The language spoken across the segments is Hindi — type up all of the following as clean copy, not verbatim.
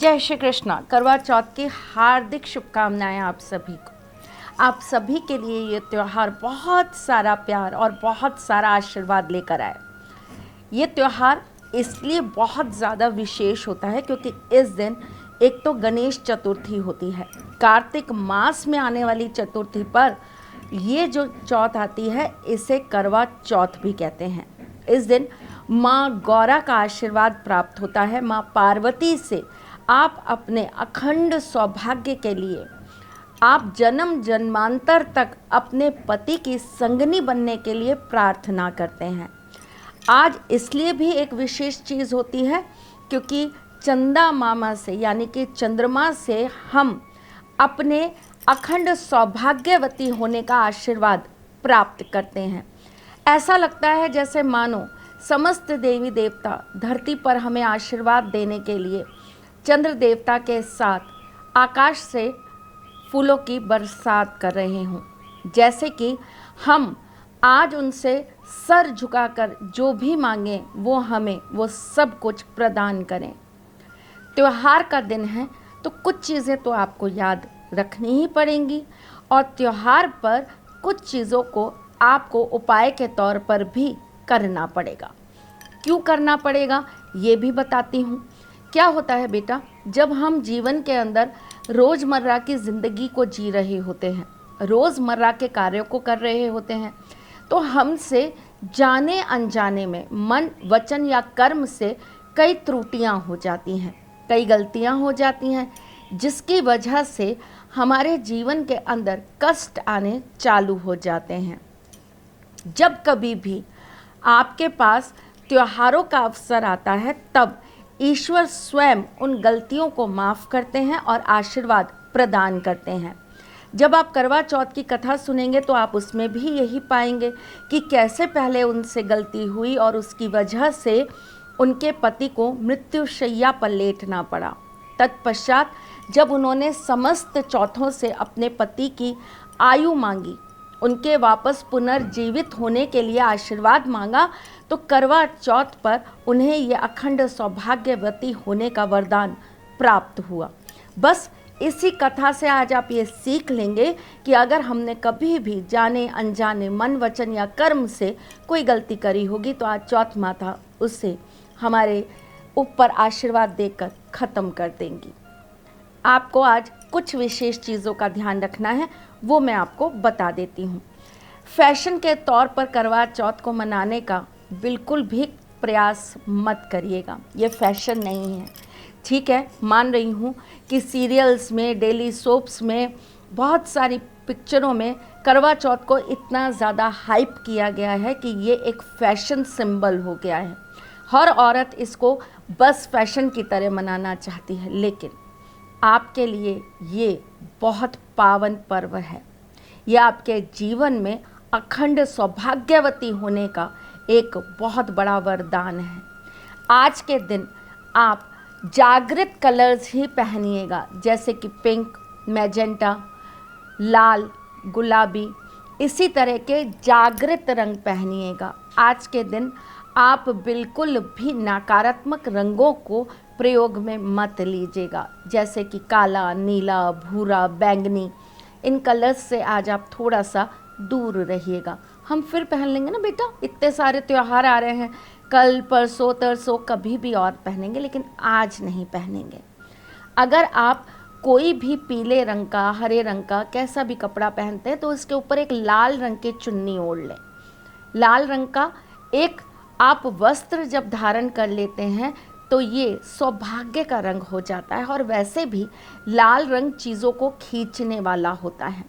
जय श्री कृष्णा। करवा चौथ की हार्दिक शुभकामनाएं आप सभी को। आप सभी के लिए ये त्यौहार बहुत सारा प्यार और बहुत सारा आशीर्वाद लेकर आए। ये त्यौहार इसलिए बहुत ज़्यादा विशेष होता है क्योंकि इस दिन एक तो गणेश चतुर्थी होती है, कार्तिक मास में आने वाली चतुर्थी पर ये जो चौथ आती है इसे करवा चौथ भी कहते हैं। इस दिन माँ गौरा का आशीर्वाद प्राप्त होता है। माँ पार्वती से आप अपने अखंड सौभाग्य के लिए आप जन्म जन्मांतर तक अपने पति की संगनी बनने के लिए प्रार्थना करते हैं। आज इसलिए भी एक विशेष चीज़ होती है क्योंकि चंदा मामा से यानी कि चंद्रमा से हम अपने अखंड सौभाग्यवती होने का आशीर्वाद प्राप्त करते हैं। ऐसा लगता है जैसे मानो समस्त देवी देवता धरती पर हमें आशीर्वाद देने के लिए चंद्र देवता के साथ आकाश से फूलों की बरसात कर रहे हों, जैसे कि हम आज उनसे सर झुकाकर जो भी मांगें वो हमें वो सब कुछ प्रदान करें। त्योहार का दिन है तो कुछ चीज़ें तो आपको याद रखनी ही पड़ेंगी और त्योहार पर कुछ चीज़ों को आपको उपाय के तौर पर भी करना पड़ेगा। क्यों करना पड़ेगा ये भी बताती हूँ। क्या होता है बेटा, जब हम जीवन के अंदर रोज़मर्रा की ज़िंदगी को जी रहे होते हैं, रोज़मर्रा के कार्यों को कर रहे होते हैं, तो हमसे जाने अनजाने में मन वचन या कर्म से कई त्रुटियां हो जाती हैं, कई गलतियां हो जाती हैं, जिसकी वजह से हमारे जीवन के अंदर कष्ट आने चालू हो जाते हैं। जब कभी भी आपके पास त्योहारों का अवसर आता है तब ईश्वर स्वयं उन गलतियों को माफ़ करते हैं और आशीर्वाद प्रदान करते हैं। जब आप करवा चौथ की कथा सुनेंगे तो आप उसमें भी यही पाएंगे कि कैसे पहले उनसे गलती हुई और उसकी वजह से उनके पति को मृत्युशैया पर लेटना पड़ा। तत्पश्चात जब उन्होंने समस्त चौथों से अपने पति की आयु मांगी, उनके वापस पुनर्जीवित होने के लिए आशीर्वाद मांगा, तो करवा चौथ पर उन्हें यह अखंड सौभाग्यवती होने का वरदान प्राप्त हुआ। बस इसी कथा से आज आप ये सीख लेंगे कि अगर हमने कभी भी जाने अनजाने मन वचन या कर्म से कोई गलती करी होगी तो आज चौथ माता उससे हमारे ऊपर आशीर्वाद देकर ख़त्म कर देंगी। आपको आज कुछ विशेष चीज़ों का ध्यान रखना है, वो मैं आपको बता देती हूँ। फैशन के तौर पर करवा चौथ को मनाने का बिल्कुल भी प्रयास मत करिएगा, ये फैशन नहीं है। ठीक है, मान रही हूँ कि सीरियल्स में, डेली सोप्स में, बहुत सारी पिक्चरों में करवा चौथ को इतना ज़्यादा हाइप किया गया है कि ये एक फैशन सिंबल हो गया है। हर औरत इसको बस फैशन की तरह मनाना चाहती है, लेकिन आपके लिए ये बहुत पावन पर्व है। यह आपके जीवन में अखंड सौभाग्यवती होने का एक बहुत बड़ा वरदान है। आज के दिन आप जागृत कलर्स ही पहनिएगा, जैसे कि पिंक, मैजेंटा, लाल, गुलाबी, इसी तरह के जागृत रंग पहनिएगा। आज के दिन आप बिल्कुल भी नकारात्मक रंगों को प्रयोग में मत लीजिएगा, जैसे कि काला, नीला, भूरा, बैंगनी, इन कलर्स से आज आप थोड़ा सा दूर रहिएगा। हम फिर पहन लेंगे ना बेटा, इतने सारे त्यौहार आ रहे हैं, कल परसों तरसों कभी भी और पहनेंगे, लेकिन आज नहीं पहनेंगे। अगर आप कोई भी पीले रंग का, हरे रंग का कैसा भी कपड़ा पहनते हैं तो इसके ऊपर एक लाल रंग की चुन्नी ओढ़ लें। लाल रंग का एक आप वस्त्र जब धारण कर लेते हैं तो ये सौभाग्य का रंग हो जाता है और वैसे भी लाल रंग चीज़ों को खींचने वाला होता है।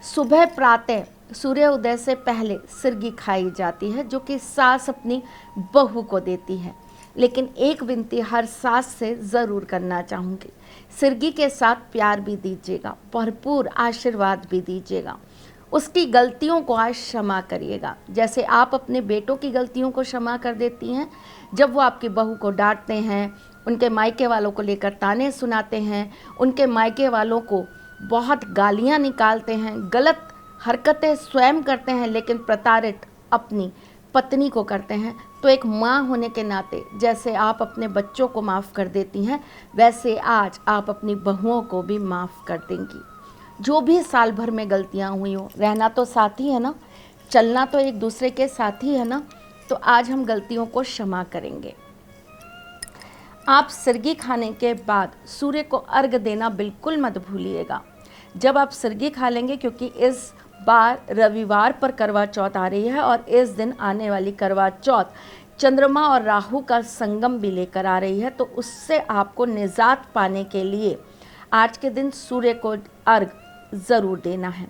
सुबह प्रातः सूर्य उदय से पहले सिरगी खाई जाती है, जो कि सास अपनी बहू को देती है। लेकिन एक विनती हर सास से ज़रूर करना चाहूँगी, सिरगी के साथ प्यार भी दीजिएगा, भरपूर आशीर्वाद भी दीजिएगा। उसकी गलतियों को आज क्षमा करिएगा, जैसे आप अपने बेटों की गलतियों को क्षमा कर देती हैं। जब वो आपकी बहू को डांटते हैं, उनके मायके वालों को लेकर ताने सुनाते हैं, उनके मायके वालों को बहुत गालियां निकालते हैं, गलत हरकतें स्वयं करते हैं, लेकिन प्रताड़ित अपनी पत्नी को करते हैं, तो एक माँ होने के नाते जैसे आप अपने बच्चों को माफ़ कर देती हैं, वैसे आज आप अपनी बहुओं को भी माफ़ कर देंगी। जो भी साल भर में गलतियाँ हुई हो, रहना तो साथ ही है ना, चलना तो एक दूसरे के साथ ही है ना, तो आज हम गलतियों को क्षमा करेंगे। आप सरगी खाने के बाद सूर्य को अर्घ देना बिल्कुल मत भूलिएगा। जब आप सरगी खा लेंगे, क्योंकि इस बार रविवार पर करवा चौथ आ रही है और इस दिन आने वाली करवा चौथ चंद्रमा और राहु का संगम भी लेकर आ रही है, तो उससे आपको निजात पाने के लिए आज के दिन सूर्य को अर्घ ज़रूर देना है।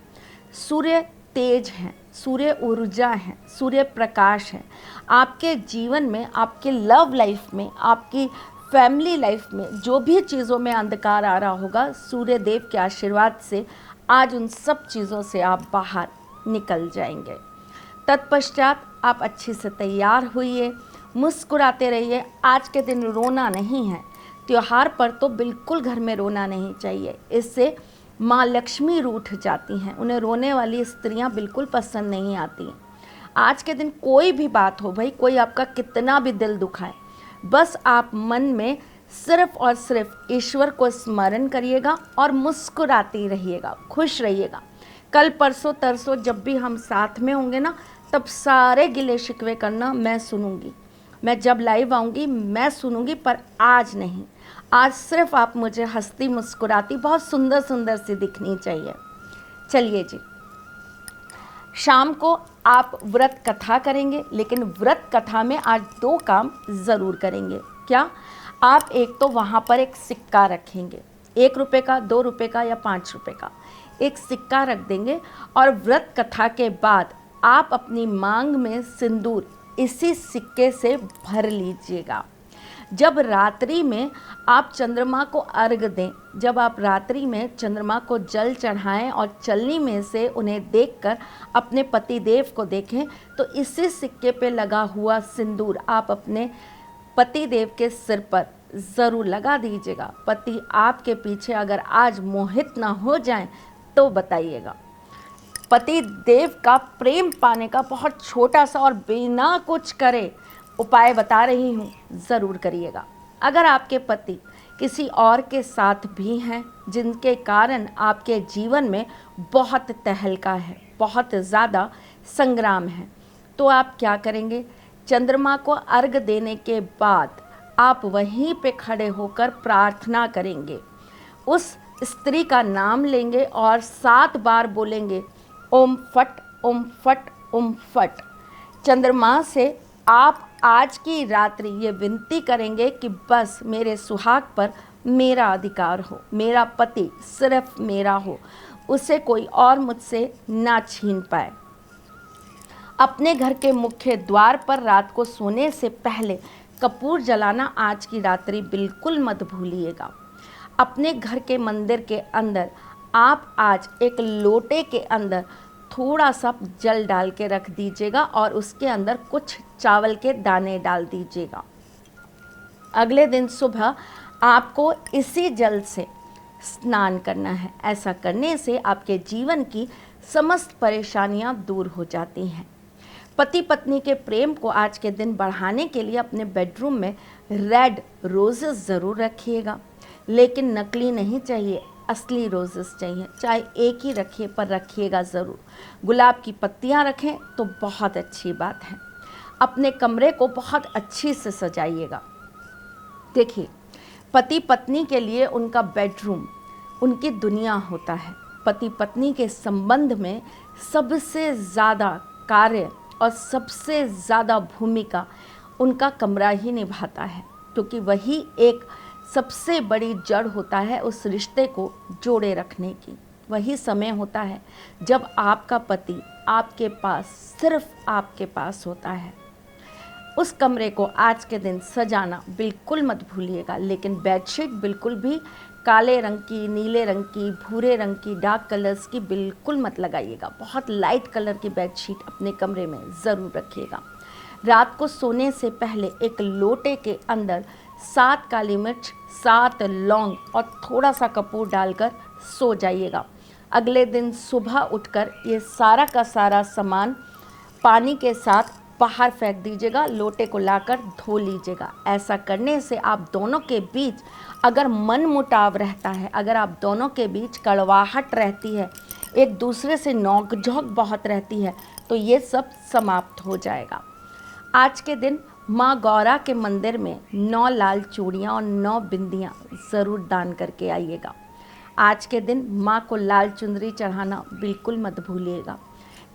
सूर्य तेज है, सूर्य ऊर्जा है, सूर्य प्रकाश है। आपके जीवन में, आपके लव लाइफ में, आपकी फैमिली लाइफ में जो भी चीज़ों में अंधकार आ रहा होगा, सूर्य देव के आशीर्वाद से आज उन सब चीज़ों से आप बाहर निकल जाएंगे। तत्पश्चात आप अच्छी से तैयार होइए, मुस्कुराते रहिए। आज के दिन रोना नहीं है, त्योहार पर तो बिल्कुल घर में रोना नहीं चाहिए, इससे माँ लक्ष्मी रूठ जाती हैं, उन्हें रोने वाली स्त्रियां बिल्कुल पसंद नहीं आती। आज के दिन कोई भी बात हो भाई, कोई आपका कितना भी दिल दुखाए, बस आप मन में सिर्फ और सिर्फ ईश्वर को स्मरण करिएगा और मुस्कुराते रहिएगा, खुश रहिएगा। कल परसों तरसों जब भी हम साथ में होंगे ना, तब सारे गिले शिकवे करना मैं सुनूंगी। मैं जब लाइव आऊँगी मैं सुनूंगी, पर आज नहीं। आज सिर्फ आप मुझे हंसती मुस्कुराती बहुत सुंदर सुंदर सी दिखनी चाहिए। चलिए जी, शाम को आप व्रत कथा करेंगे, लेकिन व्रत कथा में आज 2 काम ज़रूर करेंगे। क्या? आप एक तो वहाँ पर एक सिक्का रखेंगे, 1 रुपये का, 2 रुपये का या 5 रुपये का एक सिक्का रख देंगे, और व्रत कथा के बाद आप अपनी मांग में सिंदूर इसी सिक्के से भर लीजिएगा। जब रात्रि में आप चंद्रमा को अर्घ दें, जब आप रात्रि में चंद्रमा को जल चढ़ाएं और चलनी में से उन्हें देखकर अपने पति देव को देखें, तो इसी सिक्के पे लगा हुआ सिंदूर आप अपने पति देव के सिर पर ज़रूर लगा दीजिएगा। पति आपके पीछे अगर आज मोहित ना हो जाएं तो बताइएगा। पति देव का प्रेम पाने का बहुत छोटा सा और बिना कुछ करे उपाय बता रही हूँ, ज़रूर करिएगा। अगर आपके पति किसी और के साथ भी हैं, जिनके कारण आपके जीवन में बहुत तहलका है, बहुत ज़्यादा संग्राम है, तो आप क्या करेंगे? चंद्रमा को अर्घ देने के बाद आप वहीं पे खड़े होकर प्रार्थना करेंगे, उस स्त्री का नाम लेंगे और 7 बार बोलेंगे ओम फट ओम फट ओम फट। चंद्रमा से आप आज की रात्रि ये विनती करेंगे कि बस मेरे सुहाग पर मेरा अधिकार हो, मेरा पति सिर्फ मेरा हो, उसे कोई और मुझसे ना छीन पाए। अपने घर के मुख्य द्वार पर रात को सोने से पहले कपूर जलाना आज की रात्रि बिल्कुल मत भूलिएगा। अपने घर के मंदिर के अंदर आप आज एक लोटे के अंदर थोड़ा सा जल डाल के रख दीजिएगा और उसके अंदर कुछ चावल के दाने डाल दीजिएगा। अगले दिन सुबह आपको इसी जल से स्नान करना है। ऐसा करने से आपके जीवन की समस्त परेशानियां दूर हो जाती हैं। पति पत्नी के प्रेम को आज के दिन बढ़ाने के लिए अपने बेडरूम में रेड रोजेस ज़रूर रखिएगा, लेकिन नकली नहीं चाहिए, असली रोजेस चाहिए। चाहे एक ही रखिए, पर रखिएगा ज़रूर। गुलाब की पत्तियां रखें तो बहुत अच्छी बात है। अपने कमरे को बहुत अच्छी से सजाइएगा। देखिए, पति पत्नी के लिए उनका बेडरूम उनकी दुनिया होता है। पति पत्नी के संबंध में सबसे ज़्यादा कार्य और सबसे ज़्यादा भूमिका उनका कमरा ही निभाता है, क्योंकि वही एक सबसे बड़ी जड़ होता है उस रिश्ते को जोड़े रखने की। वही समय होता है जब आपका पति आपके पास, सिर्फ आपके पास होता है। उस कमरे को आज के दिन सजाना बिल्कुल मत भूलिएगा, लेकिन बेडशीट बिल्कुल भी काले रंग की, नीले रंग की, भूरे रंग की, डार्क कलर्स की बिल्कुल मत लगाइएगा। बहुत लाइट कलर की बेडशीट अपने कमरे में ज़रूर रखिएगा। रात को सोने से पहले एक लोटे के अंदर 7 काली मिर्च, 7 लौंग और थोड़ा सा कपूर डालकर सो जाइएगा। अगले दिन सुबह उठकर ये सारा का सारा सामान पानी के साथ बाहर फेंक दीजिएगा, लोटे को लाकर धो लीजिएगा। ऐसा करने से आप दोनों के बीच अगर मनमुटाव रहता है, अगर आप दोनों के बीच कड़वाहट रहती है, एक दूसरे से नोक-झोंक बहुत रहती है, तो ये सब समाप्त हो जाएगा। आज के दिन माँ गौरा के मंदिर में 9 लाल चूड़ियाँ और 9 बिंदियाँ ज़रूर दान करके आइएगा। आज के दिन माँ को लाल चुनरी चढ़ाना बिल्कुल मत भूलिएगा।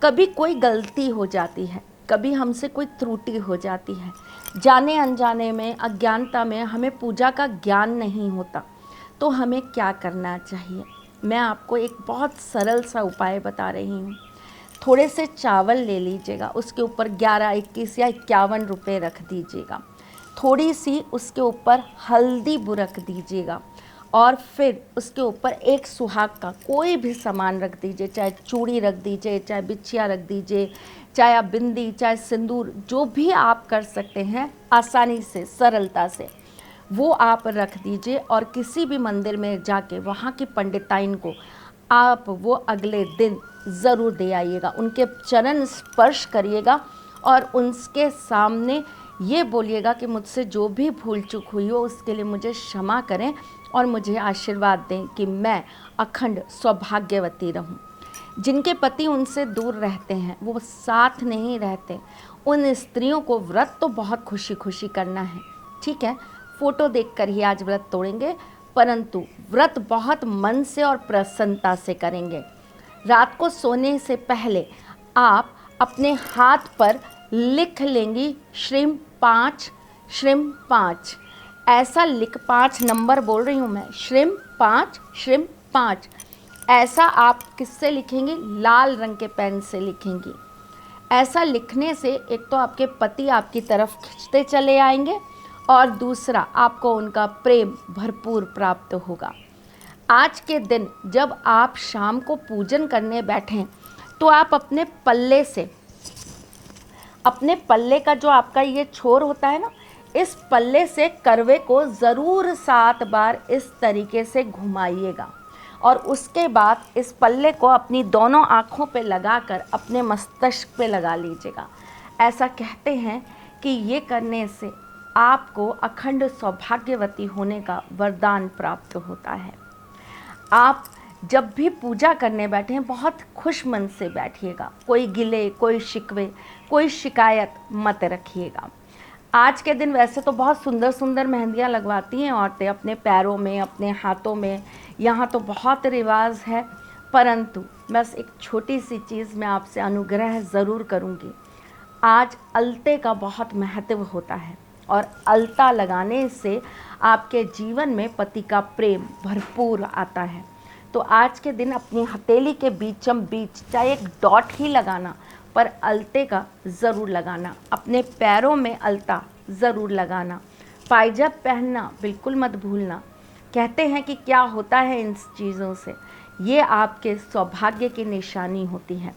कभी कोई गलती हो जाती है, कभी हमसे कोई त्रुटि हो जाती है, जाने अनजाने में, अज्ञानता में हमें पूजा का ज्ञान नहीं होता, तो हमें क्या करना चाहिए? मैं आपको एक बहुत सरल सा उपाय बता रही हूँ। थोड़े से चावल ले लीजिएगा, उसके ऊपर 11, 21 या 51 रुपये रख दीजिएगा। थोड़ी सी उसके ऊपर हल्दी बुरक दीजिएगा और फिर उसके ऊपर एक सुहाग का कोई भी सामान रख दीजिए, चाहे चूड़ी रख दीजिए, चाहे बिछिया रख दीजिए, चाहे आप बिंदी, चाहे सिंदूर, जो भी आप कर सकते हैं आसानी से, सरलता से, वो आप रख दीजिए। और किसी भी मंदिर में जाके वहाँ की पंडिताइन को आप वो अगले दिन ज़रूर दे आइएगा, उनके चरण स्पर्श करिएगा और उनके सामने ये बोलिएगा कि मुझसे जो भी भूल चूक हुई हो उसके लिए मुझे क्षमा करें और मुझे आशीर्वाद दें कि मैं अखंड सौभाग्यवती रहूं। जिनके पति उनसे दूर रहते हैं, वो साथ नहीं रहते, उन स्त्रियों को व्रत तो बहुत खुशी खुशी करना है, ठीक है, फ़ोटो देखकर ही आज व्रत तोड़ेंगे, परंतु व्रत बहुत मन से और प्रसन्नता से करेंगे। रात को सोने से पहले आप अपने हाथ पर लिख लेंगी श्रीम 5, श्रीम 5, ऐसा लिख, 5 नंबर बोल रही हूँ मैं, श्रीम 5, श्रीम 5, ऐसा आप किससे लिखेंगी? लाल रंग के पेन से लिखेंगी। ऐसा लिखने से एक तो आपके पति आपकी तरफ खींचते चले आएंगे और दूसरा आपको उनका प्रेम भरपूर प्राप्त होगा। आज के दिन जब आप शाम को पूजन करने बैठें तो आप अपने पल्ले से, अपने पल्ले का जो आपका ये छोर होता है ना, इस पल्ले से करवे को ज़रूर 7 बार इस तरीके से घुमाइएगा और उसके बाद इस पल्ले को अपनी दोनों आँखों पे लगाकर अपने मस्तिष्क पे लगा लीजिएगा। ऐसा कहते हैं कि ये करने से आपको अखंड सौभाग्यवती होने का वरदान प्राप्त होता है। आप जब भी पूजा करने बैठें बहुत खुश मन से बैठिएगा, कोई गिले, कोई शिकवे, कोई शिकायत मत रखिएगा। आज के दिन वैसे तो बहुत सुंदर सुंदर मेहंदियाँ लगवाती हैं औरतें अपने पैरों में, अपने हाथों में, यहाँ तो बहुत रिवाज है, परंतु बस एक छोटी सी चीज़ मैं आपसे अनुग्रह ज़रूर करूँगी। आज अलते का बहुत महत्व होता है और अलता लगाने से आपके जीवन में पति का प्रेम भरपूर आता है। तो आज के दिन अपनी हथेली के बीचम बीच चाहे एक डॉट ही लगाना, पर अलते का ज़रूर लगाना, अपने पैरों में अलता ज़रूर लगाना, पायजाब पहनना बिल्कुल मत भूलना। कहते हैं कि क्या होता है इन चीज़ों से, ये आपके सौभाग्य की निशानी होती है।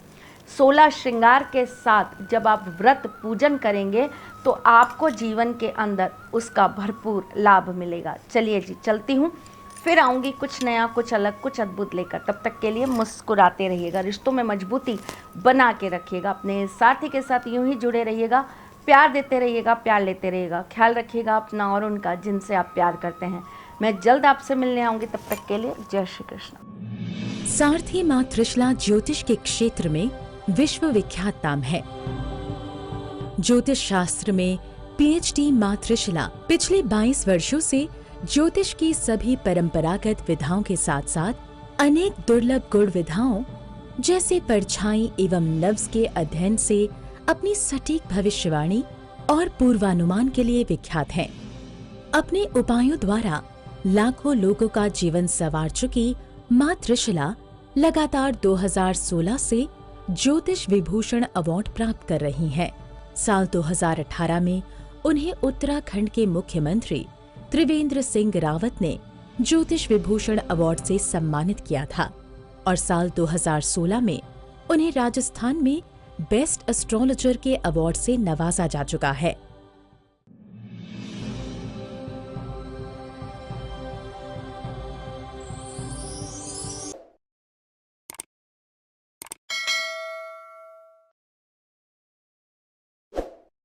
16 श्रृंगार के साथ जब आप व्रत पूजन करेंगे तो आपको जीवन के अंदर उसका भरपूर लाभ मिलेगा। चलिए जी, चलती हूँ, फिर आऊँगी कुछ नया, कुछ अलग, कुछ अद्भुत लेकर। तब तक के लिए मुस्कुराते रहिएगा, रिश्तों में मजबूती बना के रखिएगा, अपने साथी के साथ यूं ही जुड़े रहिएगा, प्यार देते रहिएगा, प्यार लेते रहिएगा, ख्याल रखिएगा अपना और उनका जिनसे आप प्यार करते हैं। मैं जल्द आपसे मिलने आऊँगी, तब तक के लिए जय श्री कृष्ण। सारथी माँ त्रिशला ज्योतिष के क्षेत्र में विश्व विख्यात नाम है। ज्योतिष शास्त्र में पीएचडी माँ त्रिशला पिछले 22 वर्षों से ज्योतिष की सभी परंपरागत विधाओं के साथ साथ अनेक दुर्लभ गुण विधाओं जैसे परछाई एवं नव्स के अध्ययन से अपनी सटीक भविष्यवाणी और पूर्वानुमान के लिए विख्यात हैं। अपने उपायों द्वारा लाखों लोगों का जीवन संवार चुकी माँ त्रिशला लगातार 2016 से ज्योतिष विभूषण अवार्ड प्राप्त कर रही हैं। साल 2018 में उन्हें उत्तराखंड के मुख्यमंत्री त्रिवेंद्र सिंह रावत ने ज्योतिष विभूषण अवार्ड से सम्मानित किया था और साल 2016 में उन्हें राजस्थान में बेस्ट एस्ट्रोलॉजर के अवार्ड से नवाजा जा चुका है।